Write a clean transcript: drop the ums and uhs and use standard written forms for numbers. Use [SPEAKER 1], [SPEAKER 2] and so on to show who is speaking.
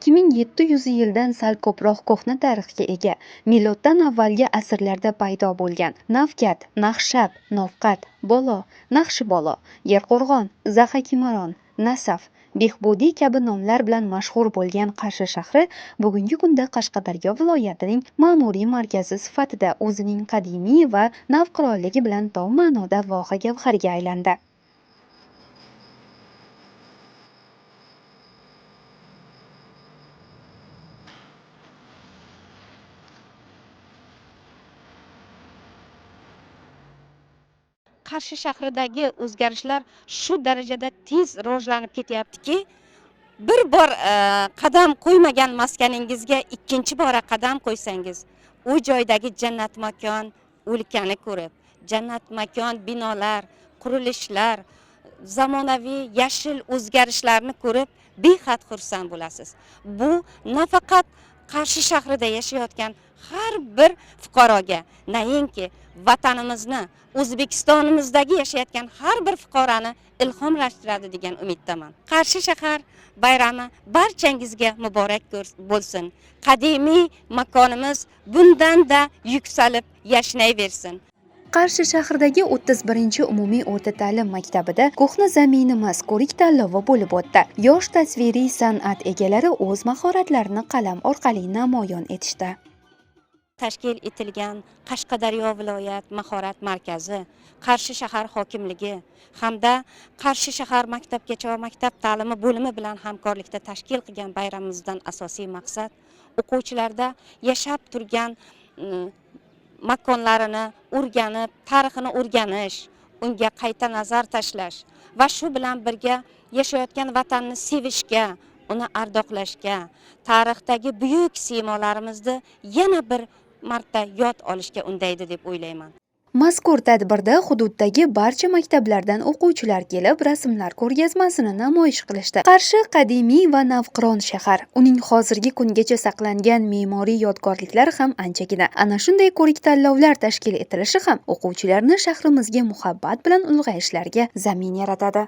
[SPEAKER 1] 2700 yildan sal ko'proq ko'hna tarixga ega. Miloddan avvalgi asrlarda paydo bo'lgan Navkat, Naxshab, Novqat, Bolo, Naqshibolo, Yerqo'rg'on, Zaxakimaron, Nasaf, Behbudiy kabi nomlar bilan mashhur bo'lgan Qarshi shahri bugungi kunda Qashqadaryo viloyatining ma'muriy markazi sifatida o'zining qadimiy va navqironligi bilan tom ma'noda voha gavhariga aylandi.
[SPEAKER 2] Qarshi shahridagi o'zgarishlar shu darajada tez rivojlanib ketyaptiki, bir bor qadam qo'ymagan maskaningizga ikkinchi bora qadam qo'ysangiz, u joydagi jannat makon o'lkani ko'rib, jannat makon binolar, qurilishlar, zamonaviy yashil o'zgarishlarni ko'rib behad xursand bo'lasiz. Bu nafaqat Qarshi shahrida yashayotgan har bir fuqaroga, nainki vatanimizni, O'zbekistonimizdagi yashayotgan har bir fuqaroni ilhomlantiradi degan umiddaman. Qarshi shahar bayrami barchangizga muborak bo'lsin. Qadimiy makonimiz bundan-da yuksalib yashnayversin.
[SPEAKER 1] Qarshi shahridagi 31-umumiy o'rta ta'lim maktabida ko'hna zaminimiz ko'rik-tanlovi bo'lib o'tdi. Yosh tasviriy san'at egalari o'z mahoratlarini qalam orqali namoyon etishdi.
[SPEAKER 2] Tashkil etilgan Qashqadaryo viloyat mahorat markazi, Qarshi shahar hokimligi hamda Qarshi shahar maktabgacha va maktab ta'limi bo'limi bilan hamkorlikda tashkil qilgan bayramimizdan asosiy maqsad o'quvchilarda yashab turgan makonlarini o'rganib, tarixini o'rganish, unga qayta nazar tashlash va shu bilan birga yashayotgan vatanni sevishga, uni ardoqlashga, tarixdagi buyuk siymolarimizni yana bir marta yod olishga undaydi deb o'ylayman.
[SPEAKER 1] Mazkur tadbirda hududdagi barcha maktablardan o'quvchilar kelib, rasmlar ko'rgazmasini namoyish qilishdi. Qarshi qadimiy va navqiron shahar. Uning hozirgi kungacha saqlangan me'moriy yodgorliklari ham anchagina. Ana shunday ko'rik-tanlovlar tashkil etilishi ham o'quvchilarni shahrimizga muhabbat bilan ulg'ayishlariga zamin yaratadi.